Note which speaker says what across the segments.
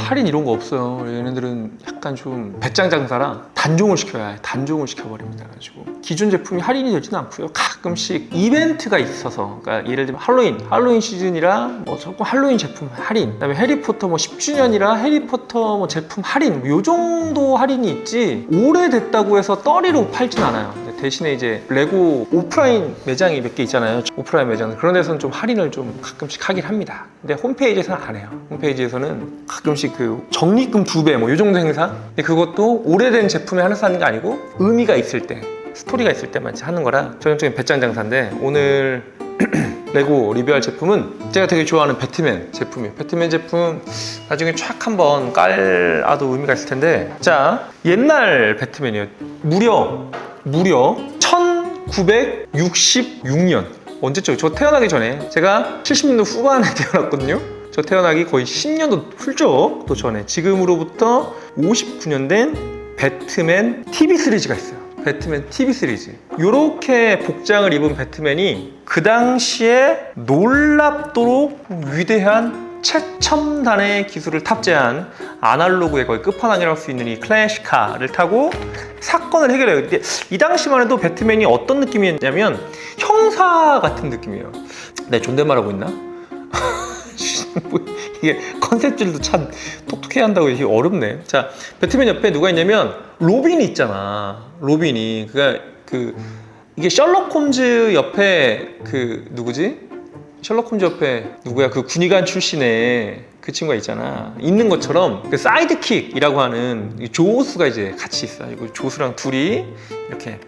Speaker 1: 할인 이런 거 없어요. 얘네들은 약간 좀 배짱 장사라 단종을 시켜야 해. 단종을 시켜버립니다. 가지고 기존 제품이 할인이 되지는 않고요. 가끔씩 이벤트가 있어서, 그러니까 예를 들면 할로윈 시즌이라 뭐 조금 할로윈 제품 할인, 그다음에 해리포터 뭐 10주년이라 해리포터 뭐 제품 할인, 요 정도 할인이 있지 오래됐다고 해서 떨이로 팔진 않아요. 대신에 이제 레고 오프라인 매장이 몇 개 있잖아요. 오프라인 매장, 그런 데서는 좀 할인을 좀 가끔씩 하긴 합니다. 근데 홈페이지에서는 안 해요. 홈페이지에서는 가끔씩 그 적립금 2배 뭐 요 정도 행사. 근데 그것도 오래된 제품에 하나씩 하는 게 아니고 의미가 있을 때, 스토리가 있을 때만 하는 거라 전형적인 배짱 장사인데, 오늘 레고 리뷰할 제품은 제가 되게 좋아하는 배트맨 제품이에요. 배트맨 제품 나중에 촥 한번 깔아도 의미가 있을 텐데, 자, 옛날 배트맨이에요. 무려 1966년. 언제죠? 저 태어나기 전에, 제가 70년대 후반에 태어났거든요. 저 태어나기 거의 10년도 훌쩍 또 전에, 지금으로부터 59년 된 배트맨 TV 시리즈가 있어요. 배트맨 TV 시리즈. 이렇게 복장을 입은 배트맨이 그 당시에 놀랍도록 위대한 최첨단의 기술을 탑재한 아날로그의 거의 끝판왕이라고 할 수 있는 이 클래식카를 타고 사건을 해결해요. 근데 이 당시만 해도 배트맨이 어떤 느낌이었냐면 형사 같은 느낌이에요. 내 존댓말하고 있나? 이게 컨셉질도 참 똑똑해야 한다고 이게 어렵네. 자, 배트맨 옆에 누가 있냐면 로빈이 있잖아. 로빈이 이게 셜록 홈즈 옆에 누구지? 셜록 홈즈 옆에 누구야? 그 군의관 출신의 그 친구가 있잖아. 있는 것처럼 그 사이드킥이라고 하는 조수가 이제 같이 있어. 이거 조수랑 둘이 이렇게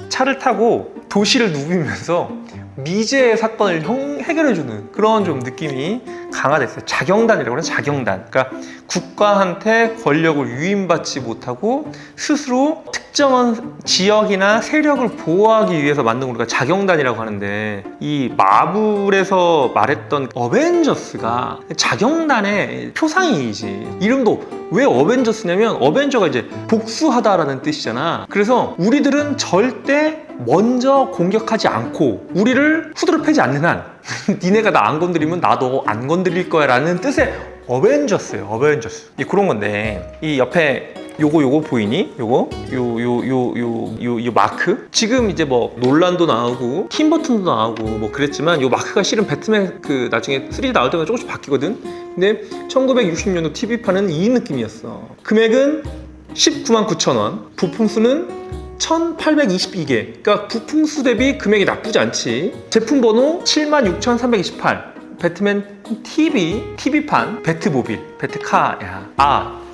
Speaker 1: 차를 타고 도시를 누비면서 미제의 사건을 해결해주는 그런 좀 느낌이 강화됐어요. 자경단이라고 그래요. 자경단. 그러니까 국가한테 권력을 유인받지 못하고 스스로 특정한 지역이나 세력을 보호하기 위해서 만든 걸 우리가 자경단이라고 하는데, 이 마블에서 말했던 어벤져스가 자경단의 표상이지. 이름도 왜 어벤져스냐면 어벤져가 이제 복수하다라는 뜻이잖아. 그래서 우리들은 절대 먼저 공격하지 않고 우리를 후드로 패지 않는 한 니네가 나 안 건드리면 나도 안 건드릴 거야 라는 뜻의 어벤져스예요. 어벤져스. 그런 건데, 이 옆에 요거 보이니? 요 마크? 지금 이제 뭐 놀란도 나오고 팀버튼도 나오고 뭐 그랬지만, 요 마크가 실은 배트맨 나중에 3D 나올 때마다 조금씩 바뀌거든. 근데 1960년도 TV판은 이 느낌이었어. 금액은 199,000원, 부품수는 1822개. 그러니까 부품수 대비 금액이 나쁘지 않지. 제품 번호 76,328. 배트맨 TV판 배트모빌, 배트카야.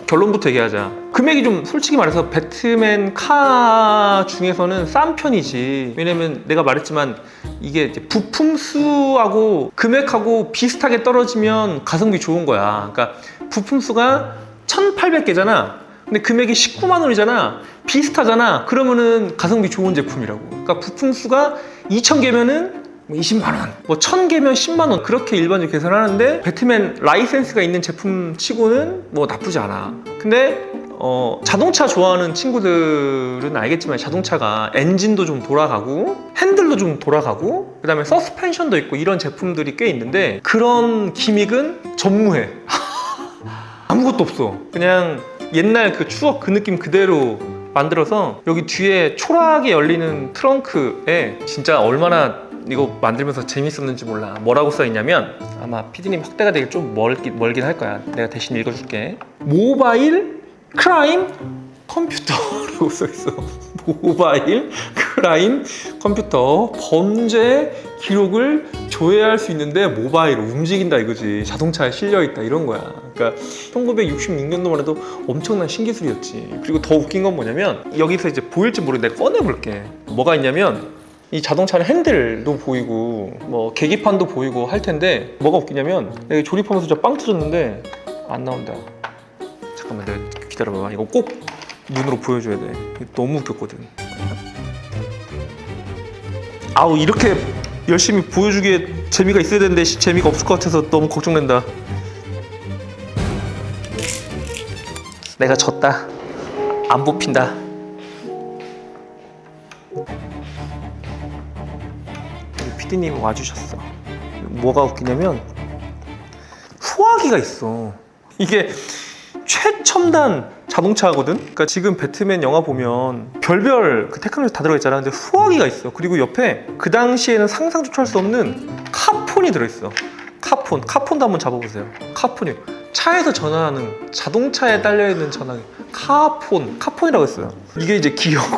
Speaker 1: 결론부터 얘기하자. 금액이 좀 솔직히 말해서 배트맨 카 중에서는 싼 편이지. 왜냐면 내가 말했지만 이게 이제 부품수하고 금액하고 비슷하게 떨어지면 가성비 좋은 거야. 그러니까 부품수가 1,800개잖아. 근데 금액이 19만 원이잖아. 비슷하잖아. 그러면은 가성비 좋은 제품이라고. 그러니까 부품수가 2,000개면은 20만 원, 뭐 1,000개면 10만 원, 그렇게 일반적으로 계산하는데 배트맨 라이센스가 있는 제품 치고는 뭐 나쁘지 않아. 근데 자동차 좋아하는 친구들은 알겠지만, 자동차가 엔진도 좀 돌아가고 핸들도 좀 돌아가고 그다음에 서스펜션도 있고 이런 제품들이 꽤 있는데, 그런 기믹은 전무해. 아무것도 없어. 그냥 옛날 그 추억 그 느낌 그대로 만들어서, 여기 뒤에 초라하게 열리는 트렁크에 진짜 얼마나 이거 만들면서 재밌었는지 몰라. 뭐라고 써있냐면, 아마 피디님 확대가 되게 좀 멀긴 할 거야. 내가 대신 읽어줄게. 모바일 크라임 컴퓨터라고 써있어. 모바일 크라임 컴퓨터, 범죄 기록을 조회할 수 있는데 모바일로 움직인다 이거지. 자동차에 실려있다 이런 거야. 그러니까 1966년도만 해도 엄청난 신기술이었지. 그리고 더 웃긴 건 뭐냐면, 여기서 이제 보일지 모르겠는데 내가 꺼내볼게. 뭐가 있냐면, 이 자동차는 핸들도 보이고 뭐 계기판도 보이고 할 텐데, 뭐가 웃기냐면, 내가 조립하면서 진짜 빵 터졌는데 안 나온다. 잠깐만, 내가 기다려봐. 이거 꼭 눈으로 보여줘야 돼. 너무 웃겼거든. 아우, 이렇게 열심히 보여주기에 재미가 있어야 되는데 재미가 없을 것 같아서 너무 걱정된다. 내가 졌다. 안 뽑힌다. 피디님 와주셨어. 뭐가 웃기냐면, 소화기가 있어. 이게 최첨단 자동차거든. 그러니까 지금 배트맨 영화 보면 별별 그 테크놀로지 다 들어있잖아. 근데 소화기가 있어. 그리고 옆에 그 당시에는 상상조차 할 수 없는 카폰이 들어있어. 카폰도 한번 잡아보세요. 카폰이 차에서 전화하는, 자동차에 딸려있는 전화기, 카폰이라고 했어요. 이게 이제 기어고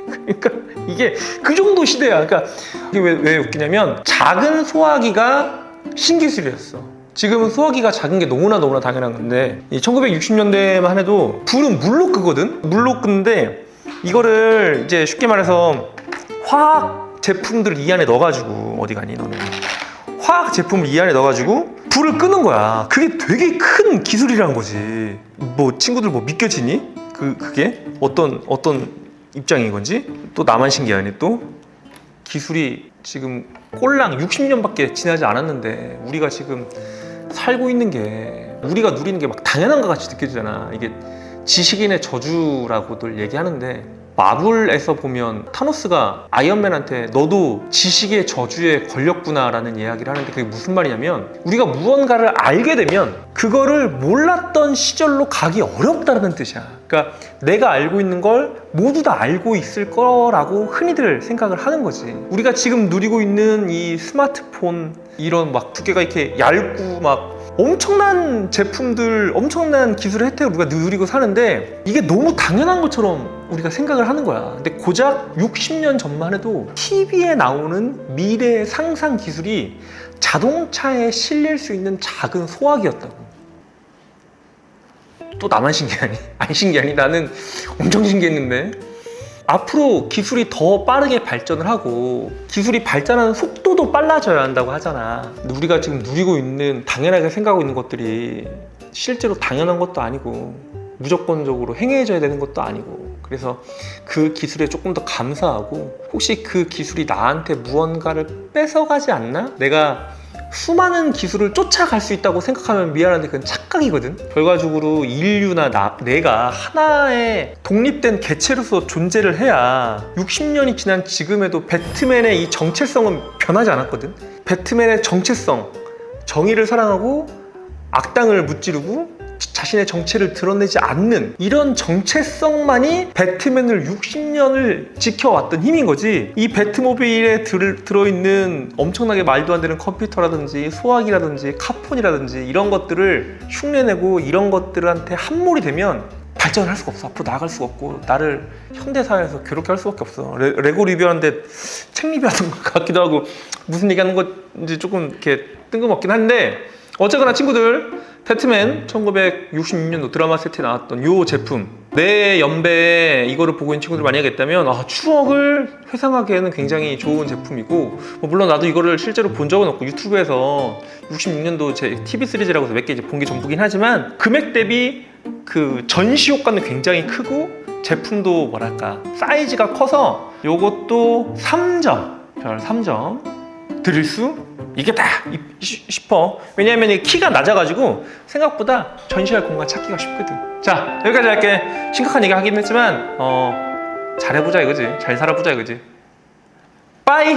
Speaker 1: 그러니까 이게 그 정도 시대야. 그러니까 이게 왜 웃기냐면 작은 소화기가 신기술이었어. 지금은 소화기가 작은 게 너무나 당연한 건데, 이 1960년대만 해도 불은 물로 끄거든. 물로 끄는데 이거를 이제 쉽게 말해서 화학 제품들을 이 안에 넣어가지고, 어디 가니 너는? 화학 제품을 이 안에 넣어가지고 불을 끄는 거야. 그게 되게 큰 기술이라는 거지. 뭐 친구들 뭐 믿겨지니? 그게 어떤 입장인 건지? 또 나만 신기하네. 또 기술이 지금 꼴랑 60년밖에 지나지 않았는데 우리가 지금 살고 있는 게, 우리가 누리는 게 막 당연한 것 같이 느껴지잖아. 이게 지식인의 저주라고들 얘기하는데, 마블에서 보면 타노스가 아이언맨한테 너도 지식의 저주에 걸렸구나 라는 이야기를 하는데, 그게 무슨 말이냐면 우리가 무언가를 알게 되면 그거를 몰랐던 시절로 가기 어렵다는 뜻이야. 그러니까 내가 알고 있는 걸 모두 다 알고 있을 거라고 흔히들 생각을 하는 거지. 우리가 지금 누리고 있는 이 스마트폰, 이런 막 두께가 이렇게 얇고 막 엄청난 제품들, 엄청난 기술의 혜택을 우리가 누리고 사는데 이게 너무 당연한 것처럼 우리가 생각을 하는 거야. 근데 고작 60년 전만 해도 TV에 나오는 미래의 상상 기술이 자동차에 실릴 수 있는 작은 소화기였다고. 또 나만 신기하니? 안 신기하니? 나는 엄청 신기했는데. 앞으로 기술이 더 빠르게 발전을 하고, 기술이 발전하는 속도도 빨라져야 한다고 하잖아. 근데 우리가 지금 누리고 있는, 당연하게 생각하고 있는 것들이 실제로 당연한 것도 아니고 무조건적으로 행해져야 되는 것도 아니고, 그래서 그 기술에 조금 더 감사하고, 혹시 그 기술이 나한테 무언가를 뺏어가지 않나? 내가 수많은 기술을 쫓아갈 수 있다고 생각하면 미안한데 그건 착각이거든. 결과적으로 인류나 내가 하나의 독립된 개체로서 존재를 해야 60년이 지난 지금에도 배트맨의 이 정체성은 변하지 않았거든. 배트맨의 정체성, 정의를 사랑하고 악당을 무찌르고 자신의 정체를 드러내지 않는 이런 정체성만이 배트맨을 60년을 지켜왔던 힘인 거지. 이 배트모빌에 들어있는 엄청나게 말도 안 되는 컴퓨터라든지 소화기라든지 카폰이라든지 이런 것들을 흉내내고 이런 것들한테 함몰이 되면 발전할 수가 없어. 앞으로 나아갈 수가 없고 나를 현대사회에서 괴롭게 할 수밖에 없어. 레고 리뷰하는데 책 리뷰하는 것 같기도 하고 무슨 얘기하는 건지 조금 이렇게 뜬금없긴 한데, 어쨌거나 친구들, 배트맨 1966년도 드라마 세트에 나왔던 이 제품, 내 연배에 이거를 보고 있는 친구들 만약에 있다면 추억을 회상하기에는 굉장히 좋은 제품이고, 물론 나도 이거를 실제로 본 적은 없고 유튜브에서 66년도 제 TV 시리즈라고 해서 몇 개 본 게 전부긴 하지만, 금액 대비 그 전시 효과는 굉장히 크고 제품도 뭐랄까 사이즈가 커서 요것도 3점, 별 3점 드릴 수 있겠다 싶어. 왜냐하면 이 키가 낮아가지고 생각보다 전시할 공간 찾기가 쉽거든. 자, 여기까지 할게. 심각한 얘기 하긴 했지만 잘해보자 이거지. 잘 살아보자 이거지. 빠이.